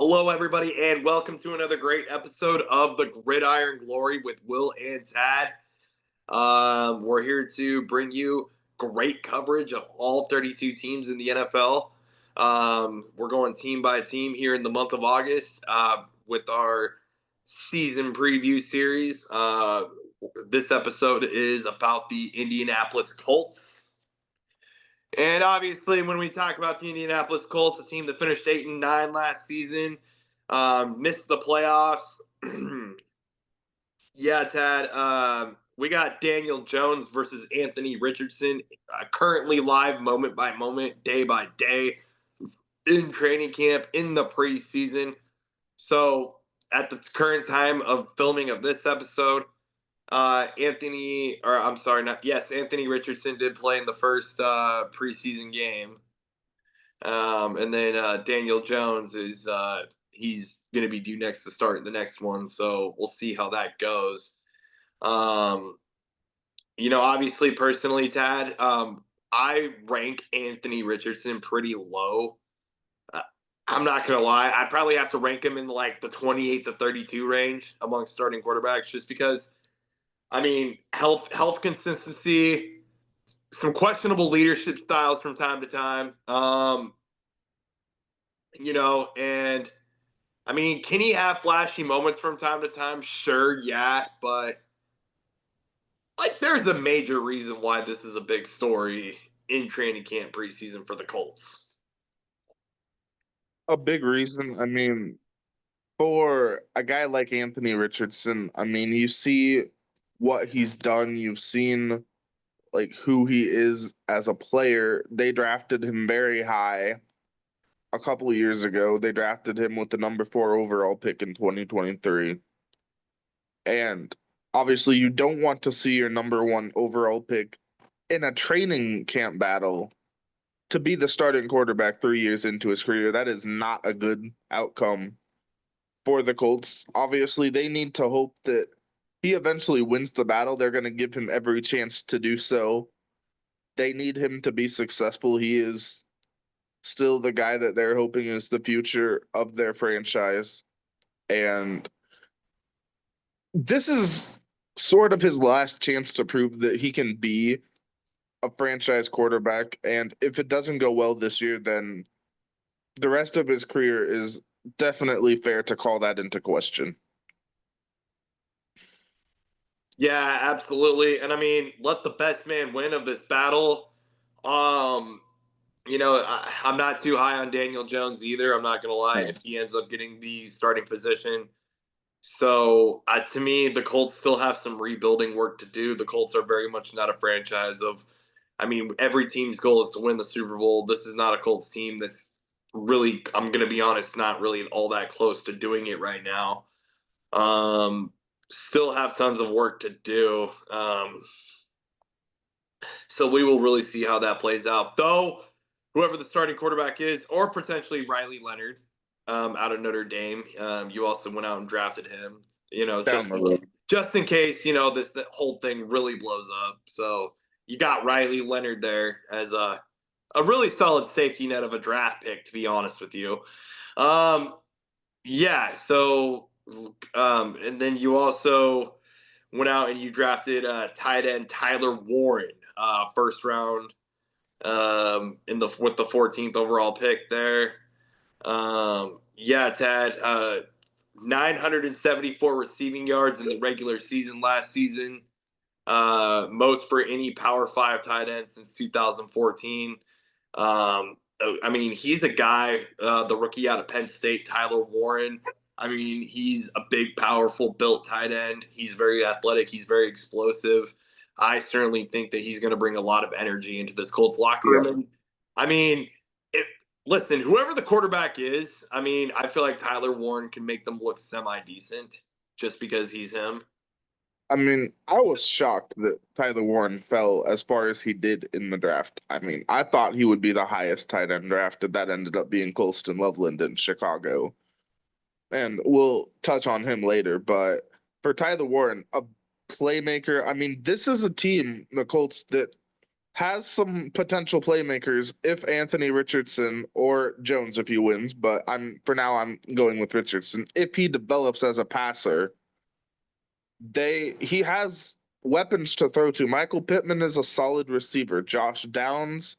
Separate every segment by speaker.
Speaker 1: Hello, everybody, and welcome to another great episode of the Gridiron Glory with Will and Tad. We're here to bring you great coverage of all 32 teams in the NFL. We're going team by team here in the month of August with our season preview series. This episode is about the Indianapolis Colts. And obviously, when we talk about the Indianapolis Colts, a team that finished 8-9 last season, missed the playoffs. Yeah, Tad. We got Daniel Jones versus Anthony Richardson, currently live moment by moment, day by day, in training camp, in the preseason. So, at the current time of filming of this episode, Anthony Richardson did play in the first preseason game. And then Daniel Jones is he's going to be due next to start in the next one. So we'll see how that goes. Obviously, personally, Tad, I rank Anthony Richardson pretty low. I'm not going to lie. I probably have to rank him in like the 28 to 32 range among starting quarterbacks just because, health consistency, some questionable leadership styles from time to time. And can he have flashy moments from time to time? Sure, yeah, but there's a major reason why this is a big story in training camp preseason for the Colts.
Speaker 2: A big reason, for a guy like Anthony Richardson, you see what he's done. You've seen who he is as a player. They drafted him very high a couple of years ago. They drafted him with the number 4 overall pick in 2023. And obviously you don't want to see your number 1 overall pick in a training camp battle to be the starting quarterback 3 years into his career. That is not a good outcome for the Colts. Obviously, they need to hope that he eventually wins the battle. They're going to give him every chance to do so. They need him to be successful. He is still the guy that they're hoping is the future of their franchise. And this is sort of his last chance to prove that he can be a franchise quarterback. And if it doesn't go well this year, then the rest of his career is definitely fair to call that into question.
Speaker 1: Yeah, absolutely. And let the best man win of this battle. I'm not too high on Daniel Jones either. I'm not going to lie if he ends up getting the starting position. So to me, the Colts still have some rebuilding work to do. The Colts are very much not a franchise of, every team's goal is to win the Super Bowl. This is not a Colts team that's really, I'm going to be honest, not really all that close to doing it right now. Still have tons of work to do. So we will really see how that plays out. Though, whoever the starting quarterback is, or potentially Riley Leonard out of Notre Dame, you also went out and drafted him, just in case, the whole thing really blows up. So you got Riley Leonard there as a really solid safety net of a draft pick, to be honest with you. Yeah, so and then you also went out and you drafted tight end Tyler Warren, first round, with the 14th overall pick there. Yeah, Tad, 974 receiving yards in the regular season last season, most for any Power 5 tight end since 2014. He's a guy, the rookie out of Penn State, Tyler Warren. He's a big, powerful, built tight end. He's very athletic. He's very explosive. I certainly think that he's going to bring a lot of energy into this Colts locker room. And, listen, whoever the quarterback is, I feel like Tyler Warren can make them look semi-decent just because he's him.
Speaker 2: I was shocked that Tyler Warren fell as far as he did in the draft. I thought he would be the highest tight end drafted. That ended up being Colston Loveland in Chicago. And we'll touch on him later. But for Tyler Warren, a playmaker, this is a team, the Colts, that has some potential playmakers if Anthony Richardson or Jones if he wins, but I'm going with Richardson. If he develops as a passer, he has weapons to throw to. Michael Pittman is a solid receiver. Josh Downs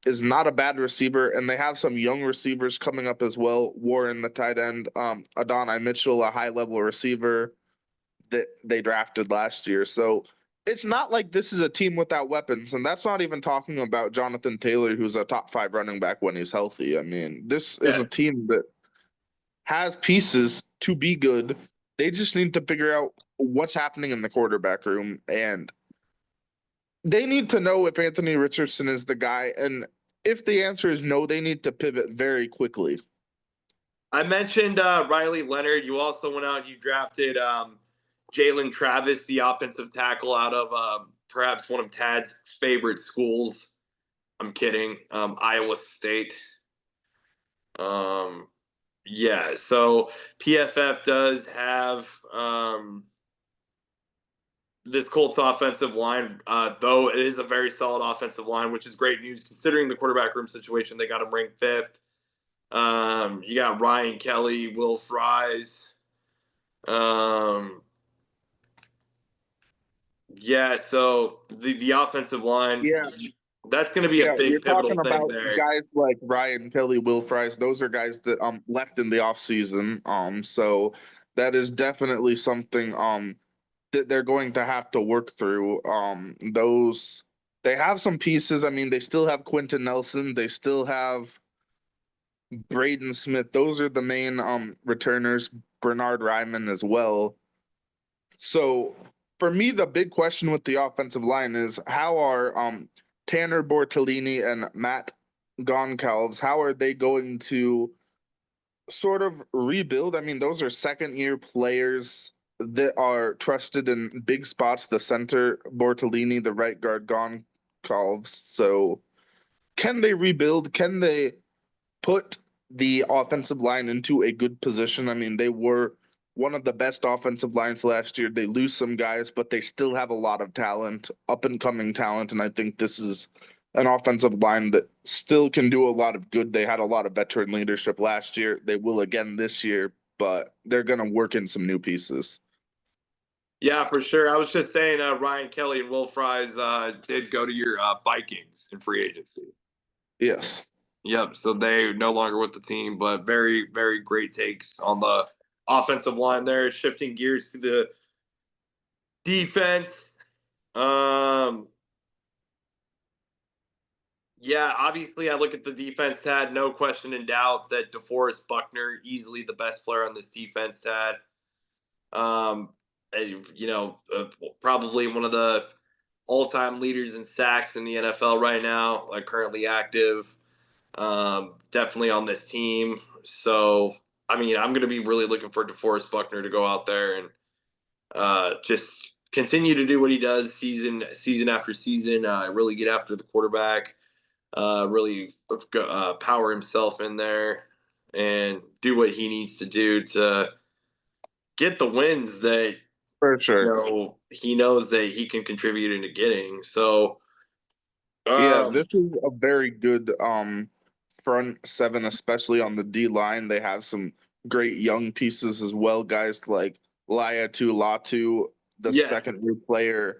Speaker 2: is not a bad receiver, and they have some young receivers coming up as well. Warren, the tight end, Adonai Mitchell, a high level receiver that they drafted last year. So it's not like this is a team without weapons, and that's not even talking about Jonathan Taylor, who's a top 5 running back when he's healthy. I mean, this is a
Speaker 1: Yes.
Speaker 2: team that has pieces to be good. They just need to figure out what's happening in the quarterback room, and they need to know if Anthony Richardson is the guy. And if the answer is no, they need to pivot very quickly.
Speaker 1: I mentioned Riley Leonard. You also went out and you drafted Jalen Travis, the offensive tackle out of perhaps one of Tad's favorite schools. I'm kidding. Iowa State. Um, yeah, so PFF does have this Colts offensive line, though it is a very solid offensive line, which is great news considering the quarterback room situation. They got him ranked fifth. You got Ryan Kelly, Will Fries. Um, yeah, so the offensive line,
Speaker 2: Yeah,
Speaker 1: that's going to be a
Speaker 2: yeah, you're
Speaker 1: big pivotal
Speaker 2: talking
Speaker 1: thing
Speaker 2: about
Speaker 1: there.
Speaker 2: guys like Ryan Kelly, Will Fries. Those are guys that left in the offseason. So that is definitely something that they're going to have to work through. Those they have some pieces. I mean, they still have Quentin Nelson. They still have Braden Smith. Those are the main returners. Bernard Ryman as well. So for me, the big question with the offensive line is how are Tanner Bortolini and Matt Goncalves, how are they going to sort of rebuild? I mean, those are second year players that are trusted in big spots. The center Bortolini, the right guard Goncalves. So can they rebuild? Can they put the offensive line into a good position? I mean, they were one of the best offensive lines last year. They lose some guys, but they still have a lot of talent, up and coming talent. And I think this is an offensive line that still can do a lot of good. They had a lot of veteran leadership last year. They will again this year, but they're going to work in some new pieces.
Speaker 1: Yeah, for sure. I was just saying Ryan Kelly and Will Fries did go to your Vikings in free agency.
Speaker 2: Yes.
Speaker 1: Yep. So they no longer with the team, but very, very great takes on the offensive line there. Shifting gears to the defense. Um, yeah, obviously, I look at the defense, Tad. No question in doubt that DeForrest Buckner, easily the best player on this defense, Tad. Um, and, probably one of the all-time leaders in sacks in the NFL right now, like currently active. Definitely on this team. So, I mean, I'm going to be really looking for DeForrest Buckner to go out there and just continue to do what he does season after season. Really get after the quarterback. Really power himself in there and do what he needs to do to get the wins that
Speaker 2: For sure.
Speaker 1: he knows that he can contribute into getting. So,
Speaker 2: Yeah,
Speaker 1: um,
Speaker 2: this is a very good front seven, especially on the D line. They have some great young pieces as well, guys like Laiatu Latu, the second
Speaker 1: yes,
Speaker 2: year player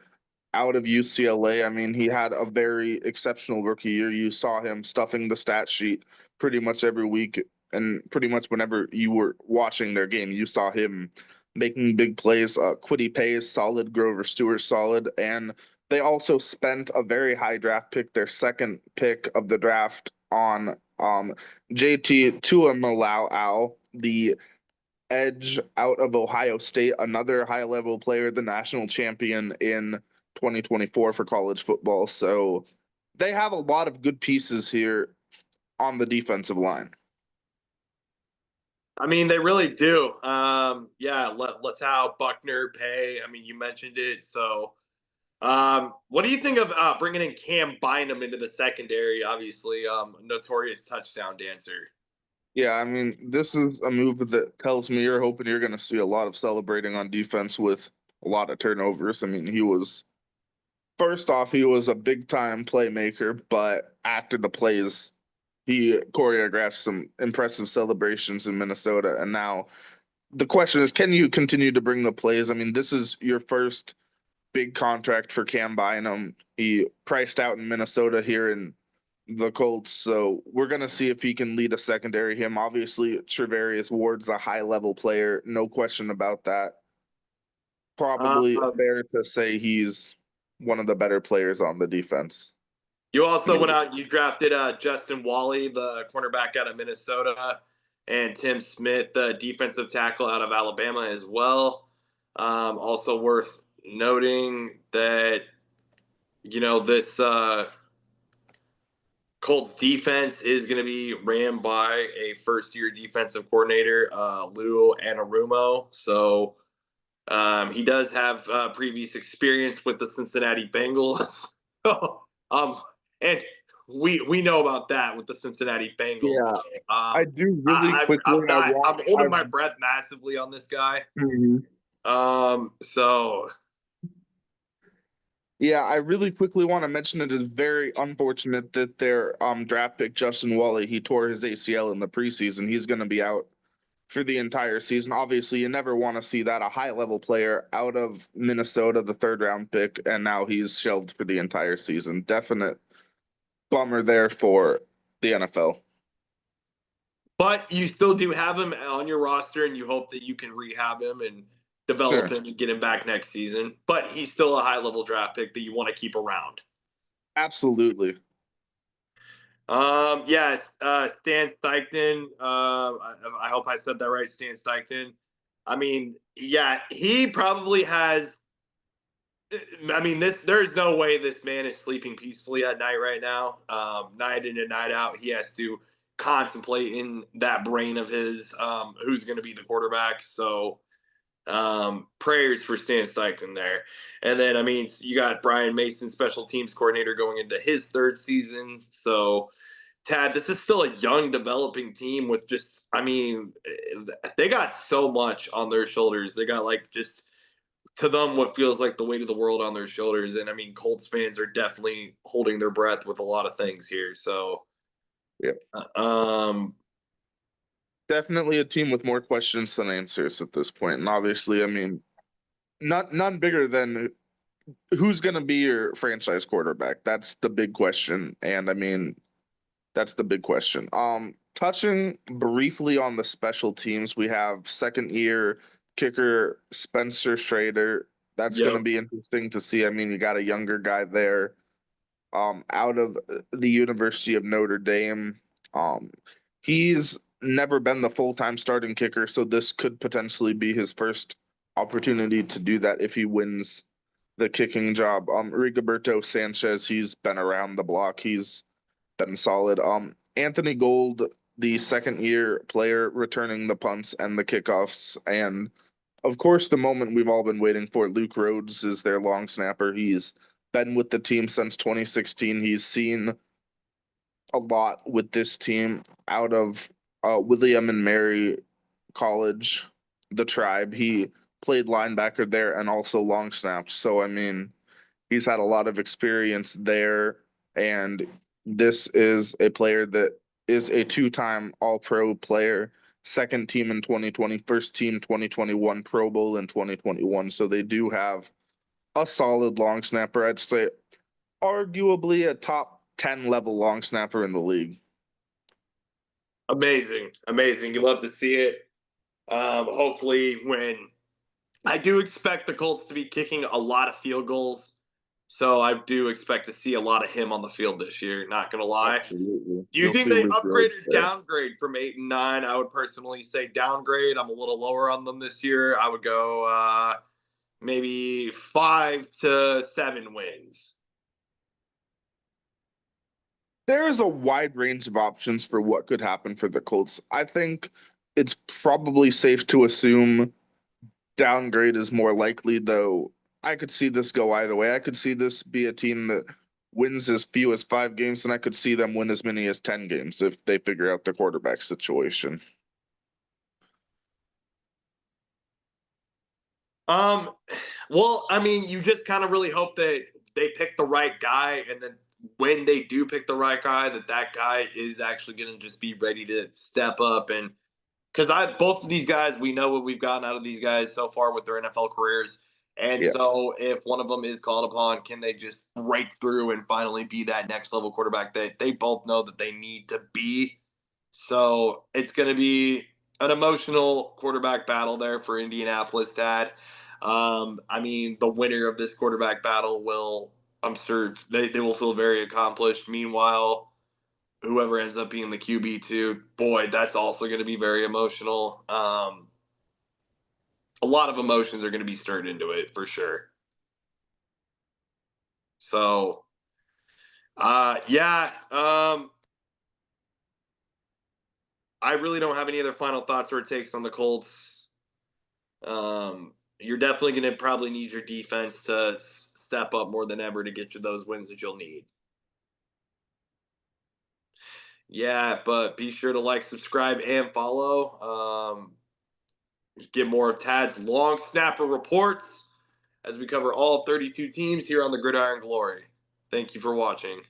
Speaker 2: out of UCLA. I mean, he had a very exceptional rookie year. You saw him stuffing the stat sheet pretty much every week, and pretty much whenever you were watching their game, you saw him making big plays. Quiddy Pay solid, Grover Stewart solid, and they also spent a very high draft pick, their second pick of the draft, on JT Tuimoloau, the edge out of Ohio State, another high level player, the national champion in 2024 for college football. So they have a lot of good pieces here on the defensive line.
Speaker 1: I mean they really do. Yeah, let's how Buckner pay. I mean, you mentioned it. So, what do you think of bringing in Cam Bynum into the secondary? Obviously, notorious touchdown dancer.
Speaker 2: Yeah, I mean, this is a move that tells me you're hoping you're going to see a lot of celebrating on defense with a lot of turnovers. I mean, he was First off, he was a big time playmaker, but after the plays, he choreographed some impressive celebrations in Minnesota. And now the question is, can you continue to bring the plays? I mean, this is your first big contract for Cam Bynum. He priced out in Minnesota here in the Colts. So we're going to see if he can lead a secondary. Him, obviously, Trevarius Ward's a high level player. No question about that. Probably
Speaker 1: Um,
Speaker 2: fair to say he's one of the better players on the defense.
Speaker 1: you also went out and you drafted Justin Wally, the cornerback out of Minnesota, and Tim Smith, the defensive tackle out of Alabama as well. Also worth noting that, this Colts defense is going to be ran by a first-year defensive coordinator, Lou Anarumo. So he does have previous experience with the Cincinnati Bengals. um, and we know about that with the Cincinnati Bengals.
Speaker 2: Yeah, I do really quickly.
Speaker 1: I'm holding my breath massively on this guy.
Speaker 2: Mhm.
Speaker 1: So
Speaker 2: Yeah, I really quickly want to mention it is very unfortunate that their draft pick Justin Wally, he tore his ACL in the preseason. He's going to be out for the entire season. Obviously, you never want to see that, a high level player out of Minnesota, the third round pick, and now he's shelved for the entire season. Definite bummer there for the NFL.
Speaker 1: but you still do have him on your roster, and you hope that you can rehab him and develop
Speaker 2: Sure.
Speaker 1: him and get him back next season. But he's still a high level draft pick that you want to keep around.
Speaker 2: Absolutely.
Speaker 1: Yeah, Stan Steichen. I hope I said that right, Stan Steichen. I mean, yeah, he probably has. I mean, there's no way this man is sleeping peacefully at night right now. Night in and night out, he has to contemplate in that brain of his who's going to be the quarterback. So prayers for Stan Steichen there. And then, I mean, you got Brian Mason, special teams coordinator, going into his third season. So, Tad, this is still a young, developing team with just, I mean, they got so much on their shoulders. They got like just to them what feels like the weight of the world on their shoulders. And I mean, Colts fans are definitely holding their breath with a lot of things here. So,
Speaker 2: Yep. Definitely a team with more questions than answers at this point. And obviously, I mean, none bigger than who's going to be your franchise quarterback. That's the big question. And I mean, that's the big question. Touching briefly on the special teams, we have second year kicker Spencer Schrader. That's going to
Speaker 1: yep.
Speaker 2: be interesting to see. I mean, you got a younger guy there, out of the University of Notre Dame. Um, he's never been the full-time starting kicker, so this could potentially be his first opportunity to do that if he wins the kicking job. Rigoberto Sanchez, he's been around the block. He's been solid. Anthony Gold, the second year player, returning the punts and the kickoffs. And of course, the moment we've all been waiting for, Luke Rhodes is their long snapper. He's been with the team since 2016. He's seen a lot with this team out of William and Mary College, the tribe. He played linebacker there and also long snaps. So, I mean, he's had a lot of experience there. And this is a player that is a two-time All-Pro player, second team in 2020, first team 2021, Pro Bowl in 2021. So they do have a solid long snapper. I'd say arguably a top 10 level long snapper in the league.
Speaker 1: Amazing. Amazing. You love to see it. Hopefully, when I do expect the Colts to be kicking a lot of field goals. So I do expect to see a lot of him on the field this year. Not going to lie.
Speaker 2: Absolutely.
Speaker 1: Do you
Speaker 2: You'll
Speaker 1: think
Speaker 2: see
Speaker 1: they
Speaker 2: Luke
Speaker 1: upgrade
Speaker 2: Rhodes
Speaker 1: or
Speaker 2: there.
Speaker 1: downgrade from 8 and 9? I would personally say downgrade. I'm a little lower on them this year. I would go maybe 5 to 7 wins.
Speaker 2: There's a wide range of options for what could happen for the Colts. I think it's probably safe to assume downgrade is more likely, though I could see this go either way. I could see this be a team that wins as few as 5 games, and I could see them win as many as 10 games if they figure out the quarterback situation.
Speaker 1: Um, well, I mean, you just kind of really hope that they pick the right guy, and then when they do pick the right guy, that guy is actually going to just be ready to step up. And because I both of these guys, we know what we've gotten out of these guys so far with their NFL careers. And
Speaker 2: Yeah.
Speaker 1: so, if one of them is called upon, can they just break through and finally be that next level quarterback that they both know that they need to be? So, it's going to be an emotional quarterback battle there for Indianapolis, Tad. I mean, the winner of this quarterback battle will, I'm sure, they will feel very accomplished. Meanwhile, whoever ends up being the QB2, boy, that's also going to be very emotional. A lot of emotions are going to be stirred into it for sure. So, yeah, I really don't have any other final thoughts or takes on the Colts. You're definitely going to probably need your defense to step up more than ever to get you those wins that you'll need. Yeah, but be sure to like, subscribe, and follow. Get more of Tad's long snapper reports as we cover all 32 teams here on the Gridiron Glory. Thank you for watching.